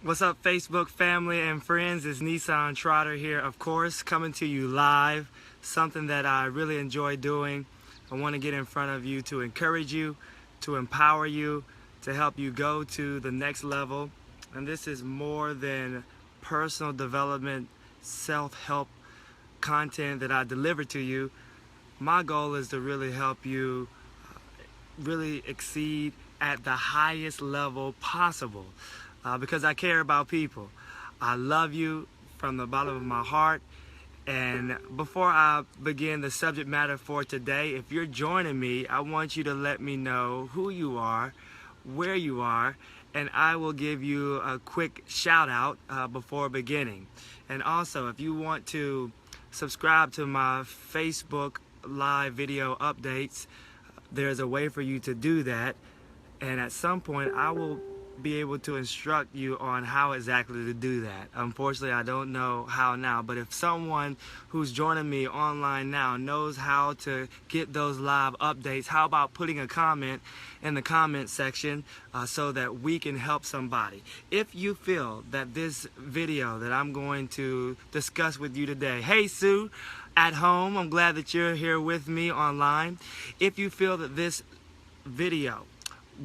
What's up, Facebook family and friends? It's Nisan Trotter here, of course, coming to you live. Something that I really enjoy doing. I want to get in front of you to encourage you, to empower you, to help you go to the next level. And this is more than personal development, self-help content that I deliver to you. My goal is to really help you really exceed at the highest level possible. Because I care about people. I love you from the bottom of my heart. And before I begin the subject matter for today, if you're joining me, I want you to let me know who you are, where you are, and I will give you a quick shout out before beginning. And also, if you want to subscribe to my Facebook live video updates, there's a way for you to do that. And at some point, I will be able to instruct you on how exactly to do that. Unfortunately, I don't know how now, but if someone who's joining me online now knows how to get those live updates, how about putting a comment in the comment section so that we can help somebody. If you feel that this video that I'm going to discuss with you today, hey Sue, at home, I'm glad that you're here with me online. If you feel that this video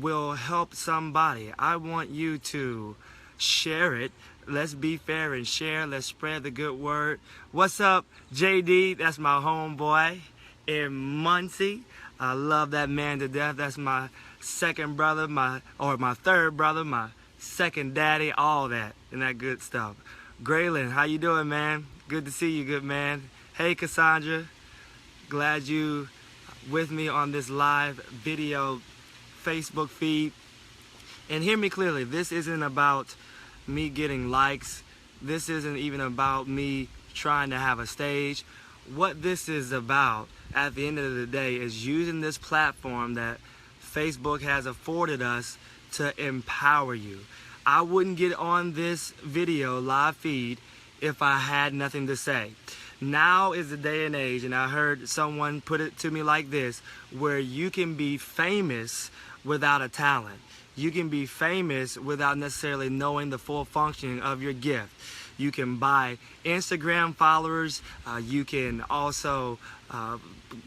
will help somebody, I want you to share it. Let's be fair and share. Let's spread the good word. What's up, JD? That's my homeboy in Muncie. I love that man to death. That's my second brother, my third brother, my second daddy, all that and that good stuff. Graylin, how you doing, man? Good to see you, good man. Hey, Cassandra. Glad you with me on this live video Facebook feed. And hear me clearly, this isn't about me getting likes. This isn't even about me trying to have a stage. What this is about at the end of the day is using this platform that Facebook has afforded us to empower you. I wouldn't get on this video live feed if I had nothing to say. Now is the day and age, and I heard someone put it to me like this, where you can be famous without a talent. You can be famous without necessarily knowing the full functioning of your gift. You can buy Instagram followers, you can also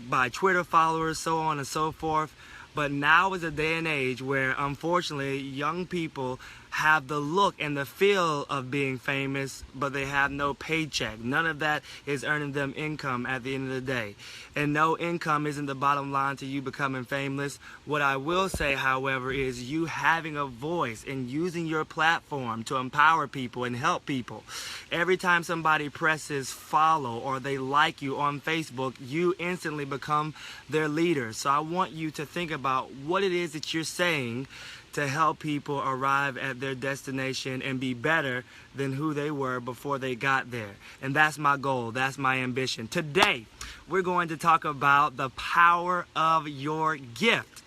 buy Twitter followers, so on and so forth. But now is a day and age where, unfortunately, young people have the look and the feel of being famous, but they have no paycheck. None of that is earning them income at the end of the day. And no income isn't the bottom line to you becoming famous. What I will say, however, is you having a voice and using your platform to empower people and help people. Every time somebody presses follow or they like you on Facebook, you instantly become their leader. So I want you to think about what it is that you're saying to help people arrive at their destination and be better than who they were before they got there. And that's my goal. That's my ambition. Today, we're going to talk about the power of your gift.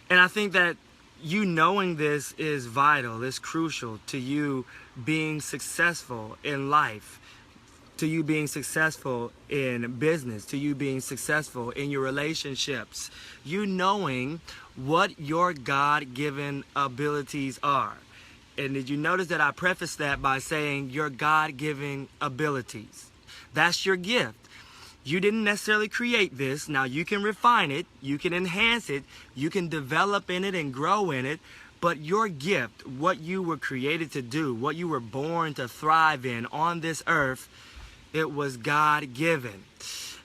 And I think that you knowing this is vital. It's crucial to you being successful in life, to you being successful in business, to you being successful in your relationships. You knowing what your God-given abilities are. And did you notice that I prefaced that by saying your God-given abilities? That's your gift. You didn't necessarily create this. Now you can refine it, you can enhance it, you can develop in it and grow in it. But your gift, what you were created to do, what you were born to thrive in on this earth, it was God-given.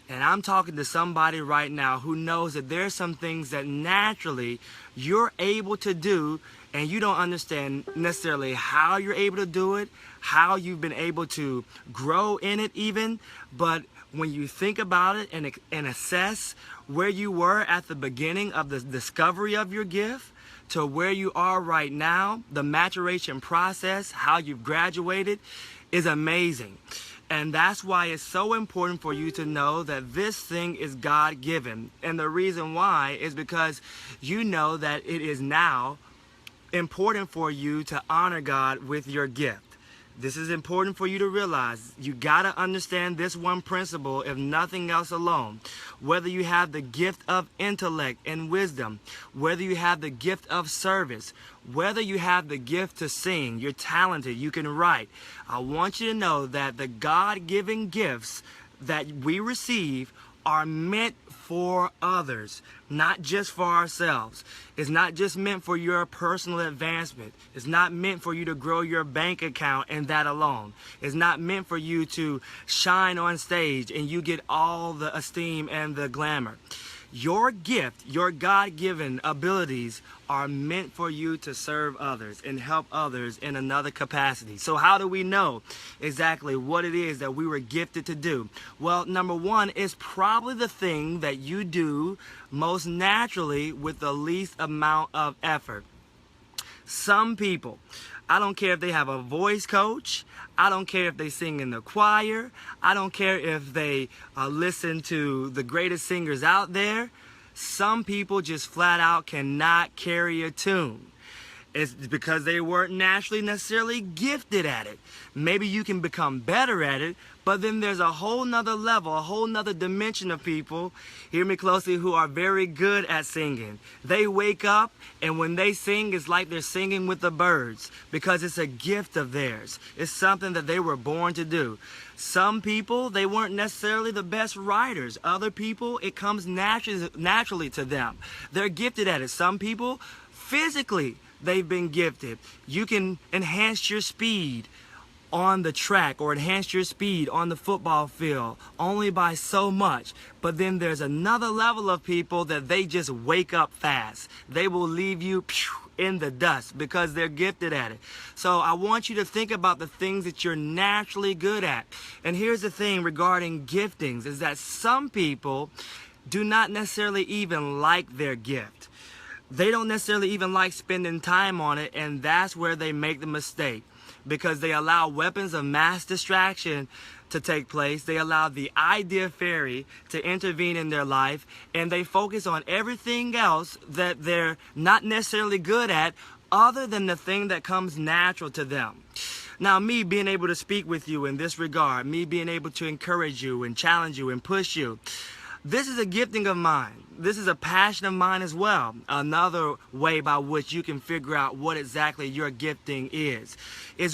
And I'm talking to somebody right now who knows that there's some things that naturally you're able to do, and you don't understand necessarily how you're able to do it, how you've been able to grow in it even. But when you think about it and assess where you were at the beginning of the discovery of your gift to where you are right now, the maturation process, how you've graduated, is amazing. And that's why it's so important for you to know that this thing is God-given. And the reason why is because you know that it is now important for you to honor God with your gift. This is important for you to realize. You got to understand this one principle, if nothing else alone. Whether you have the gift of intellect and wisdom, whether you have the gift of service, whether you have the gift to sing, you're talented, you can write. I want you to know that the God-given gifts that we receive are meant for others, not just for ourselves. It's not just meant for your personal advancement. It's not meant for you to grow your bank account and that alone. It's not meant for you to shine on stage and you get all the esteem and the glamour. Your gift, your God-given abilities are meant for you to serve others and help others in another capacity. So how do we know exactly what it is that we were gifted to do? Well, number one is probably the thing that you do most naturally with the least amount of effort. Some people, I don't care if they have a voice coach, I don't care if they sing in the choir, I don't care if they listen to the greatest singers out there. Some people just flat out cannot carry a tune. It's because they weren't naturally necessarily gifted at it. Maybe you can become better at it, but then there's a whole nother level, a whole nother dimension of people, hear me closely, who are very good at singing. They wake up and when they sing, it's like they're singing with the birds because it's a gift of theirs. It's something that they were born to do. Some people, they weren't necessarily the best writers. Other people, it comes naturally to them. They're gifted at it. Some people, physically, they've been gifted. You can enhance your speed on the track or enhance your speed on the football field only by so much. But then there's another level of people that they just wake up fast. They will leave you in the dust because they're gifted at it. So I want you to think about the things that you're naturally good at. And here's the thing regarding giftings is that some people do not necessarily even like their gift. They don't necessarily even like spending time on it, and that's where they make the mistake because they allow weapons of mass distraction to take place. They allow the idea fairy to intervene in their life, and they focus on everything else that they're not necessarily good at other than the thing that comes natural to them. Now, me being able to speak with you in this regard, me being able to encourage you and challenge you and push you, this is a gifting of mine. This is a passion of mine as well. Another way by which you can figure out what exactly your gifting is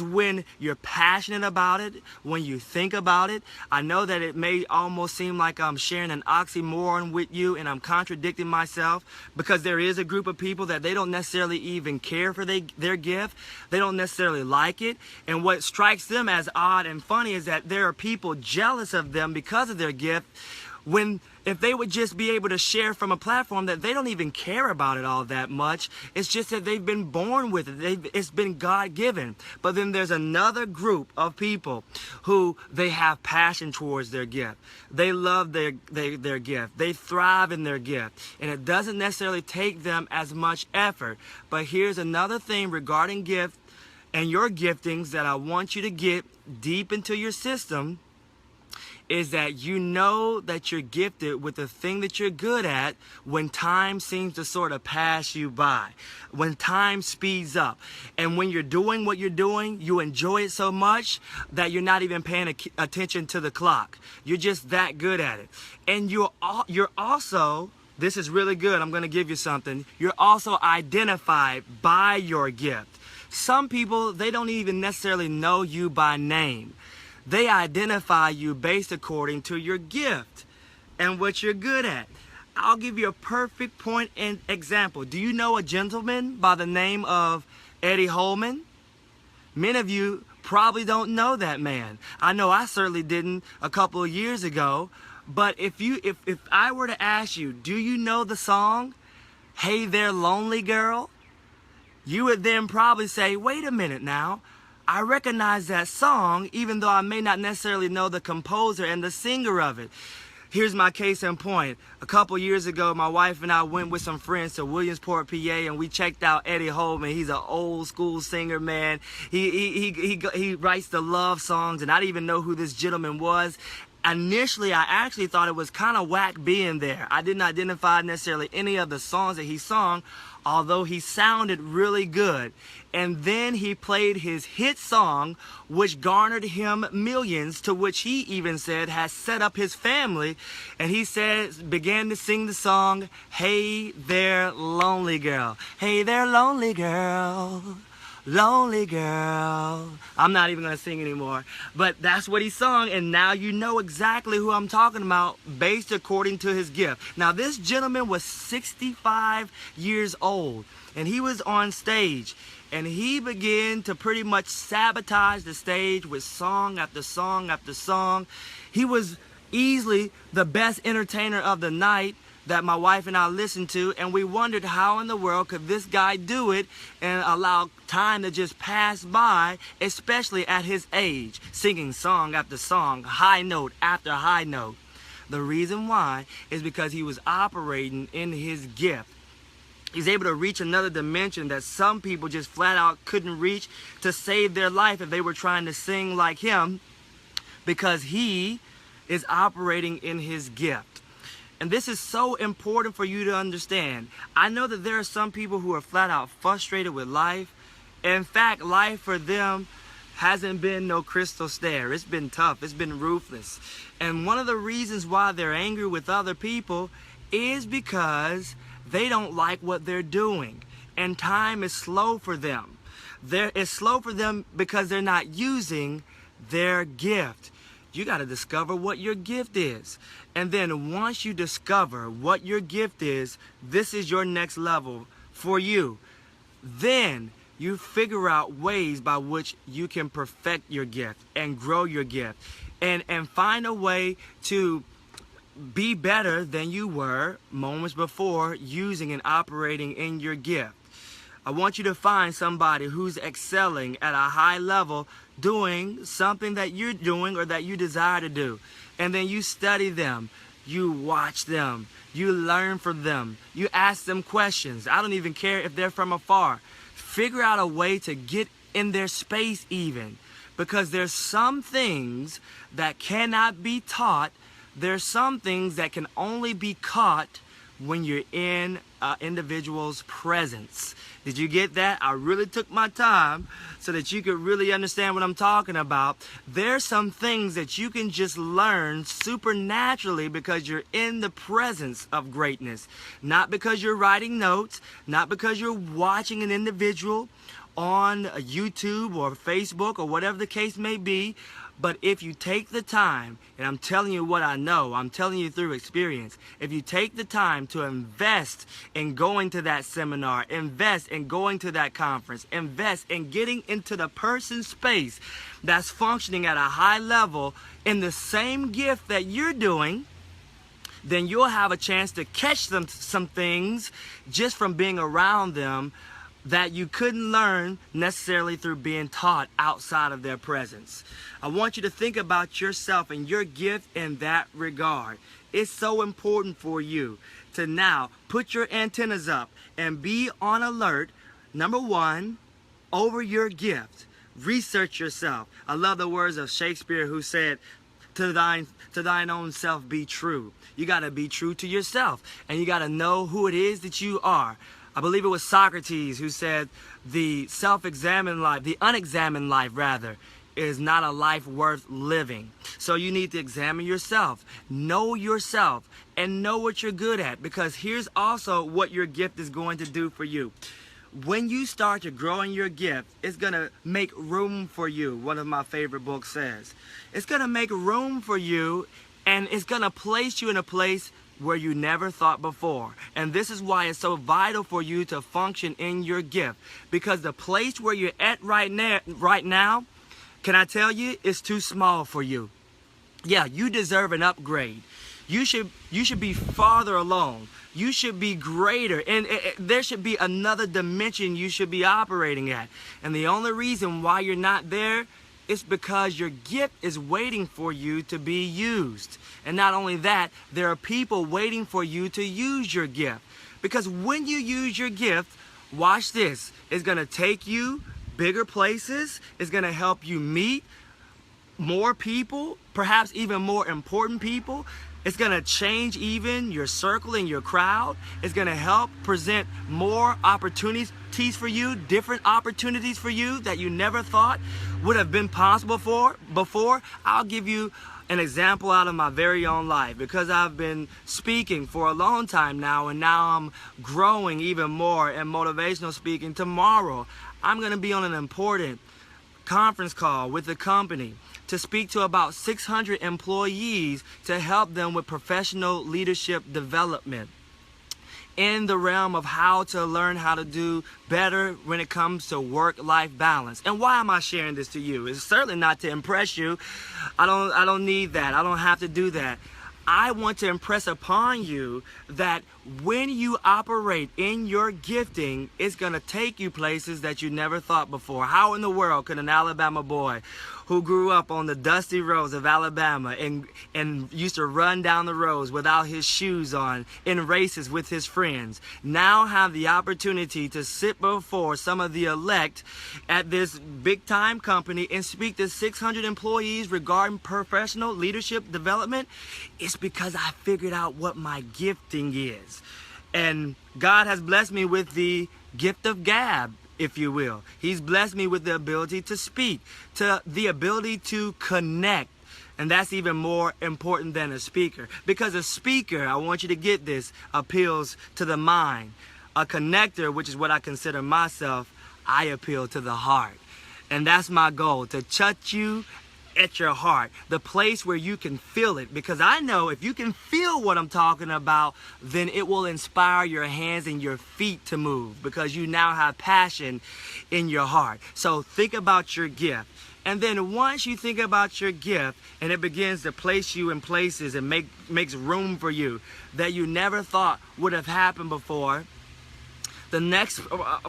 when you're passionate about it, when you think about it. I know that it may almost seem like I'm sharing an oxymoron with you and I'm contradicting myself because there is a group of people that they don't necessarily even care for their gift. They don't necessarily like it. And what strikes them as odd and funny is that there are people jealous of them because of their gift if they would just be able to share from a platform that they don't even care about it all that much. It's just that they've been born with it. It's been God-given. But then there's another group of people who they have passion towards their gift. They love their gift. They thrive in their gift. And it doesn't necessarily take them as much effort. But here's another thing regarding gift and your giftings that I want you to get deep into your system is that you know that you're gifted with the thing that you're good at when time seems to sort of pass you by, when time speeds up. And when you're doing what you're doing, you enjoy it so much that you're not even paying attention to the clock. You're just that good at it. And you're also, this is really good, I'm going to give you something, you're also identified by your gift. Some people, they don't even necessarily know you by name. They identify you based according to your gift and what you're good at. I'll give you a perfect point and example. Do you know a gentleman by the name of Eddie Holman? Many of you probably don't know that man. I know I certainly didn't a couple of years ago. But if I were to ask you, do you know the song, Hey There Lonely Girl? You would then probably say, wait a minute now. I recognize that song even though I may not necessarily know the composer and the singer of it. Here's my case in point. A couple years ago, my wife and I went with some friends to Williamsport, PA, and we checked out Eddie Holman. He's an old school singer, man. He writes the love songs, and I didn't even know who this gentleman was. Initially, I actually thought it was kind of whack being there. I didn't identify necessarily any of the songs that he sung. although he sounded really good. And then he played his hit song, which garnered him millions, to which he even said has set up his family. And he said, began to sing the song, "Hey There Lonely Girl, Hey There Lonely Girl, Lonely Girl." I'm not even going to sing anymore, but that's what he sung, and now you know exactly who I'm talking about based according to his gift. Now, this gentleman was 65 years old, and he was on stage, and he began to pretty much sabotage the stage with song after song after song. He was easily the best entertainer of the night that my wife and I listened to, and we wondered how in the world could this guy do it and allow time to just pass by, especially at his age, singing song after song, high note after high note. The reason why is because he was operating in his gift. He's able to reach another dimension that some people just flat out couldn't reach to save their life if they were trying to sing like him, because he is operating in his gift. And this is so important for you to understand. I know that there are some people who are flat out frustrated with life. In fact, life for them hasn't been no crystal stair. It's been tough. It's been ruthless. And one of the reasons why they're angry with other people is because they don't like what they're doing. And time is slow for them. It's slow for them because they're not using their gift. You got to discover what your gift is. And then once you discover what your gift is, this is your next level for you. Then you figure out ways by which you can perfect your gift and grow your gift and find a way to be better than you were moments before using and operating in your gift. I want you to find somebody who's excelling at a high level doing something that you're doing or that you desire to do. And then you study them, you watch them, you learn from them, you ask them questions. I don't even care if they're from afar. Figure out a way to get in their space even, because there's some things that cannot be taught. There's some things that can only be caught when you're in an individual's presence. Did you get that? I really took my time so that you could really understand what I'm talking about. There's some things that you can just learn supernaturally because you're in the presence of greatness. Not because you're writing notes, not because you're watching an individual on YouTube or Facebook or whatever the case may be. But if you take the time, and I'm telling you what I know, I'm telling you through experience, if you take the time to invest in going to that seminar, invest in going to that conference, invest in getting into the person's space that's functioning at a high level in the same gift that you're doing, then you'll have a chance to catch some things just from being around them that you couldn't learn necessarily through being taught outside of their presence. I want you to think about yourself and your gift in that regard. It's so important for you to now put your antennas up and be on alert, number one, over your gift. Research yourself. I love the words of Shakespeare, who said, to thine own self be true. You got to be true to yourself, and you got to know who it is that you are. I believe it was Socrates who said the self-examined life, the unexamined life rather, is not a life worth living. So you need to examine yourself, know yourself, and know what you're good at, because here's also what your gift is going to do for you. When you start to grow in your gift, it's going to make room for you. One of my favorite books says it's going to make room for you, and it's going to place you in a place where you never thought before. And this is why it's so vital for you to function in your gift, because the place where you're at right now, can I tell you, it's too small for you. Yeah, you deserve an upgrade. You should be farther along. You should be greater, and there should be another dimension you should be operating at. And the only reason why you're not there is because your gift is waiting for you to be used. And not only that, there are people waiting for you to use your gift. Because when you use your gift, watch this, it's going to take you bigger places. It's going to help you meet more people, perhaps even more important people. It's going to change even your circle and your crowd. It's going to help present more opportunities for you, different opportunities for you that you never thought would have been possible before. I'll give you an example out of my very own life, because I've been speaking for a long time now, and now I'm growing even more in motivational speaking. Tomorrow, I'm going to be on an important conference call with the company to speak to about 600 employees to help them with professional leadership development in the realm of how to learn how to do better when it comes to work-life balance. And why am I sharing this to you? It's certainly not to impress you. I don't need that. I don't have to do that. I want to impress upon you that when you operate in your gifting, it's going to take you places that you never thought before. How in the world could an Alabama boy who grew up on the dusty roads of Alabama and used to run down the roads without his shoes on in races with his friends now have the opportunity to sit before some of the elect at this big time company and speak to 600 employees regarding professional leadership development? It's because I figured out what my gifting is. And God has blessed me with the gift of gab, if you will. He's blessed me with the ability to speak, to the ability to connect. And that's even more important than a speaker. Because a speaker, I want you to get this, appeals to the mind. A connector, which is what I consider myself, I appeal to the heart. And that's my goal, to touch you at your heart, the place where you can feel it. Because I know if you can feel what I'm talking about, then it will inspire your hands and your feet to move, because you now have passion in your heart. So think about your gift. And then once you think about your gift and it begins to place you in places and makes room for you that you never thought would have happened before, the next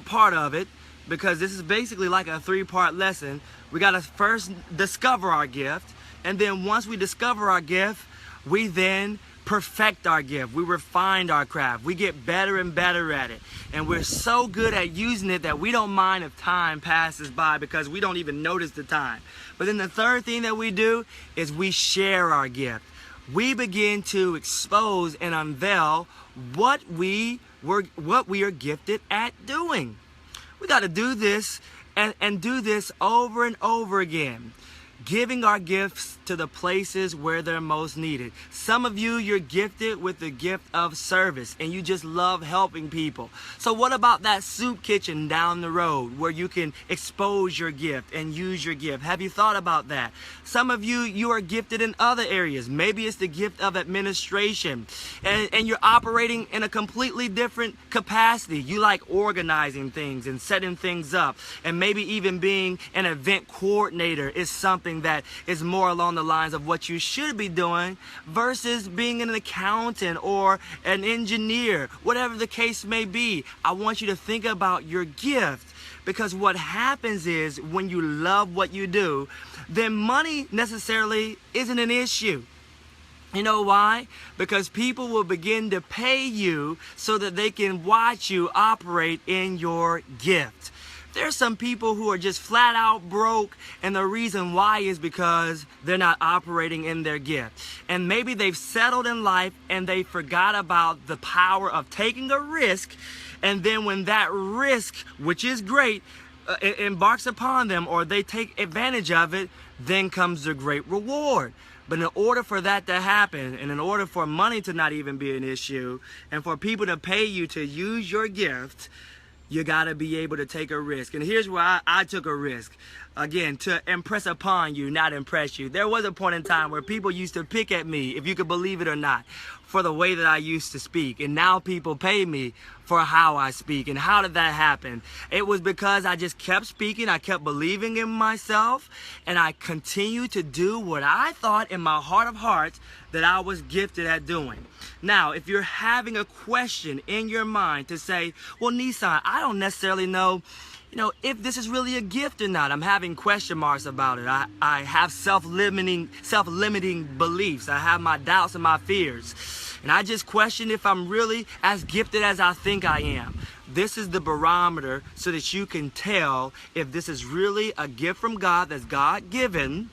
part of it, because this is basically like a 3-part lesson, we got to first discover our gift. And then once we discover our gift, we then perfect our gift. We refine our craft. We get better and better at it. And we're so good at using it that we don't mind if time passes by, because we don't even notice the time. But then the third thing that we do is we share our gift. We begin to expose and unveil what we are gifted at doing. We got to do this and do this over and over again, giving our gifts to the places where they're most needed. Some of you, you're gifted with the gift of service and you just love helping people. So what about that soup kitchen down the road where you can expose your gift and use your gift? Have you thought about that? Some of you, you are gifted in other areas. Maybe it's the gift of administration and you're operating in a completely different capacity. You like organizing things and setting things up, and maybe even being an event coordinator is something that is more along the lines of what you should be doing versus being an accountant or an engineer, whatever the case may be. I want you to think about your gift, because what happens is when you love what you do, then money necessarily isn't an issue. You know why? Because people will begin to pay you so that they can watch you operate in your gift. There's some people who are just flat out broke, and the reason why is because they're not operating in their gift. And maybe they've settled in life and they forgot about the power of taking a risk, and then when that risk, which is great, embarks upon them, or they take advantage of it, then comes the great reward. But in order for that to happen, and in order for money to not even be an issue, and for people to pay you to use your gift, you got to be able to take a risk. And here's why I took a risk. Again, to impress upon you, not impress you. There was a point in time where people used to pick at me, if you could believe it or not, for the way that I used to speak. And now people pay me for how I speak. And how did that happen? It was because I just kept speaking. I kept believing in myself. And I continued to do what I thought in my heart of hearts that I was gifted at doing. Now, if you're having a question in your mind to say, well, Nisan, I don't necessarily know, if this is really a gift or not. I'm having question marks about it. I have self-limiting beliefs. I have my doubts and my fears. And I just question if I'm really as gifted as I think I am. This is the barometer so that you can tell if this is really a gift from God that's God-given,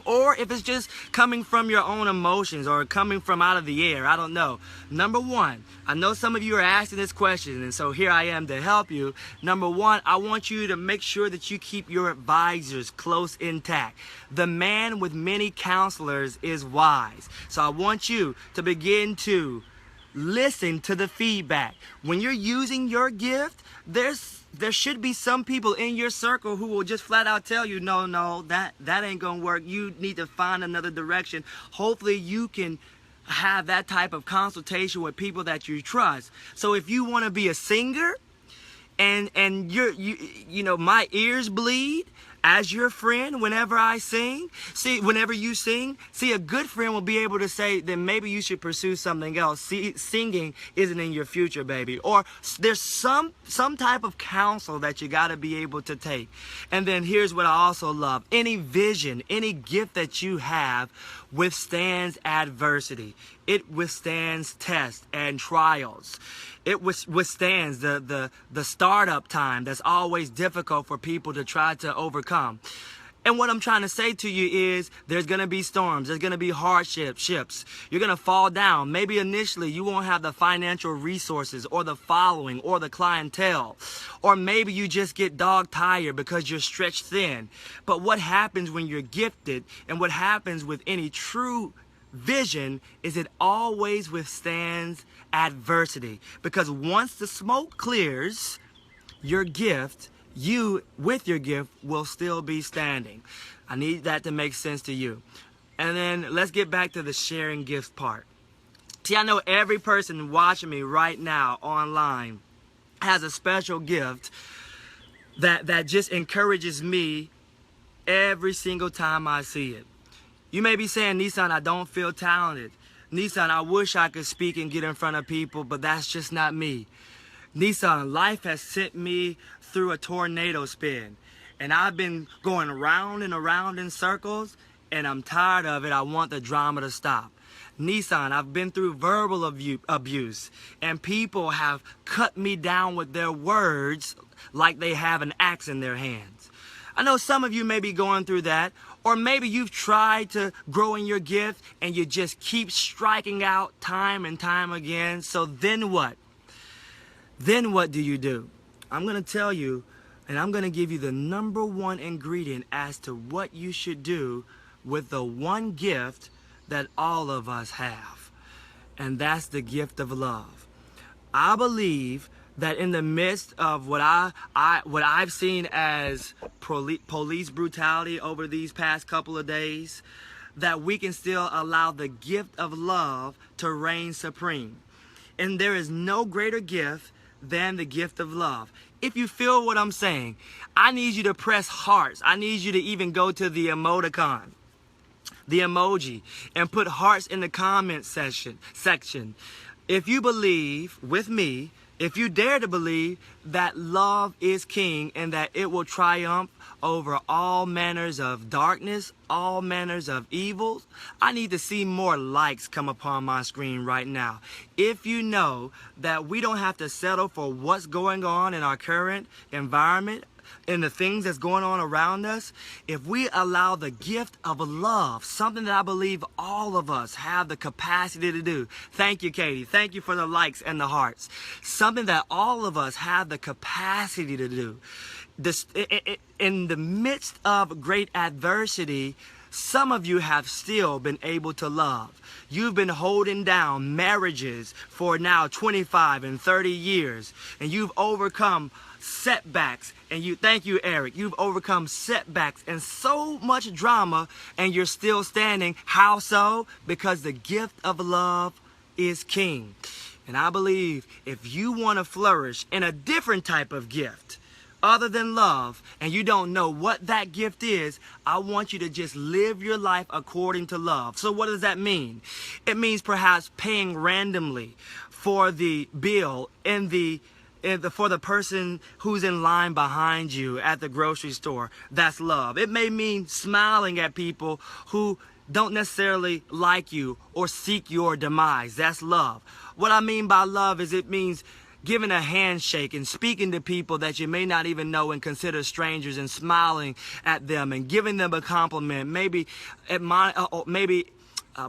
or if it's just coming from your own emotions or coming from out of the air. I don't know. Number one, I know some of you are asking this question, and so here I am to help you. Number one, I want you to make sure that you keep your advisors close intact. The man with many counselors is wise. So I want you to begin to listen to the feedback. When you're using your gift, there should be some people in your circle who will just flat out tell you, no, that ain't gonna work. You need to find another direction. Hopefully you can have that type of consultation with people that you trust. So if you want to be a singer and you know, my ears bleed as your friend whenever I sing, whenever you sing, a good friend will be able to say, then maybe you should pursue something else. Singing isn't in your future, baby. Or there's some type of counsel that you got to be able to take. And then here's what I also love. Any vision, any gift that you have withstands adversity. It withstands tests and trials. It withstands the startup time that's always difficult for people to try to overcome. And what I'm trying to say to you is there's going to be storms. There's going to be hardships. You're going to fall down. Maybe initially you won't have the financial resources or the following or the clientele. Or maybe you just get dog tired because you're stretched thin. But what happens when you're gifted, and what happens with any true vision, is it always withstands adversity. Because once the smoke clears, your gift, you with your gift, will still be standing. I need that to make sense to you. And then let's get back to the sharing gifts part. See, I know every person watching me right now online has a special gift that just encourages me every single time I see it. You may be saying, Nisan, I don't feel talented. Nisan, I wish I could speak and get in front of people, but that's just not me. Nisan, life has sent me through a tornado spin, and I've been going around and around in circles, and I'm tired of it. I want the drama to stop. Nisan, I've been through verbal abuse, and people have cut me down with their words like they have an axe in their hands. I know some of you may be going through that, or maybe you've tried to grow in your gift and you just keep striking out time and time again. So then what? Then what do you do? I'm going to tell you, and I'm going to give you the number one ingredient as to what you should do with the one gift that all of us have. And that's the gift of love. I believe that in the midst of what I've seen as police brutality over these past couple of days, that we can still allow the gift of love to reign supreme. And there is no greater gift than the gift of love. If you feel what I'm saying, I need you to press hearts. I need you to even go to the emoticon, the emoji, and put hearts in the comment section. If you believe with me, if you dare to believe that love is king and that it will triumph over all manners of darkness, all manners of evils, I need to see more likes come upon my screen right now. If you know that we don't have to settle for what's going on in our current environment, in the things that's going on around us, if we allow the gift of love, something that I believe all of us have the capacity to do. Thank you, Katie. Thank you for the likes and the hearts. Something that all of us have the capacity to do. In the midst of great adversity, some of you have still been able to love. You've been holding down marriages for now 25 and 30 years, and you've overcome setbacks. And thank you, Eric. You've overcome setbacks and so much drama, and you're still standing. How so? Because the gift of love is king. And I believe if you want to flourish in a different type of gift, other than love, and you don't know what that gift is, I want you to just live your life according to love. So what does that mean? It means perhaps paying randomly for the bill for the person who's in line behind you at the grocery store. That's love. It may mean smiling at people who don't necessarily like you or seek your demise. That's love. What I mean by love is it means giving a handshake and speaking to people that you may not even know and consider strangers and smiling at them and giving them a compliment, maybe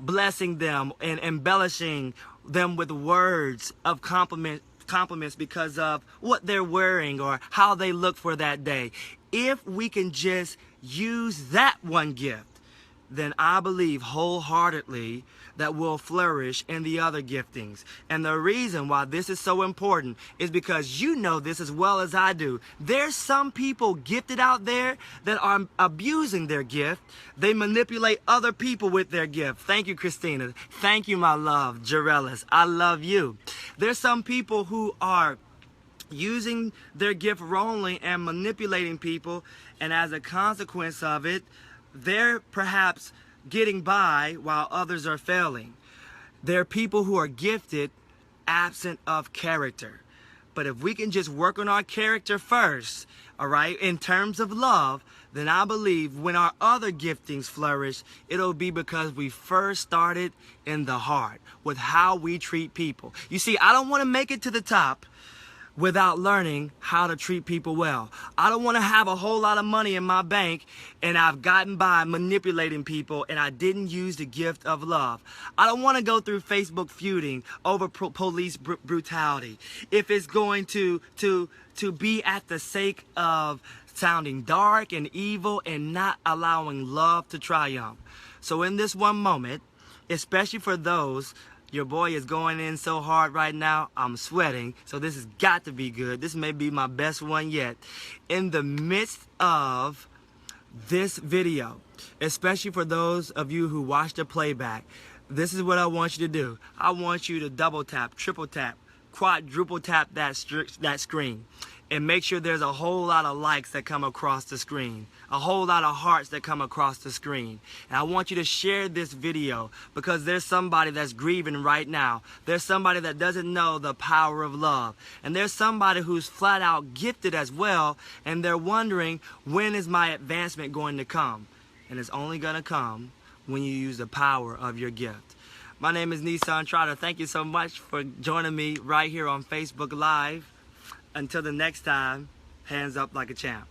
blessing them and embellishing them with words of compliments because of what they're wearing or how they look for that day. If we can just use that one gift, then I believe wholeheartedly that we'll flourish in the other giftings. And the reason why this is so important is because you know this as well as I do. There's some people gifted out there that are abusing their gift. They manipulate other people with their gift. Thank you, Christina. Thank you, my love, Jarellis. I love you. There's some people who are using their gift wrongly and manipulating people, and as a consequence of it, they're perhaps getting by while others are failing. There are people who are gifted absent of character. But if we can just work on our character first, all right, in terms of love, then I believe when our other giftings flourish, it'll be because we first started in the heart with how we treat people. You see, I don't want to make it to the top without learning how to treat people well. I don't want to have a whole lot of money in my bank and I've gotten by manipulating people and I didn't use the gift of love. I don't want to go through Facebook feuding over police brutality if it's going to be at the sake of sounding dark and evil and not allowing love to triumph. So in this one moment, especially for those, your boy is going in so hard right now, I'm sweating, so this has got to be good. This may be my best one yet. In the midst of this video, especially for those of you who watch the playback, this is what I want you to do. I want you to double tap, triple tap, quadruple tap that screen. And make sure there's a whole lot of likes that come across the screen. A whole lot of hearts that come across the screen. And I want you to share this video because there's somebody that's grieving right now. There's somebody that doesn't know the power of love. And there's somebody who's flat out gifted as well. And they're wondering, when is my advancement going to come? And it's only going to come when you use the power of your gift. My name is Nisan Trotter. Thank you so much for joining me right here on Facebook Live. Until the next time, hands up like a champ.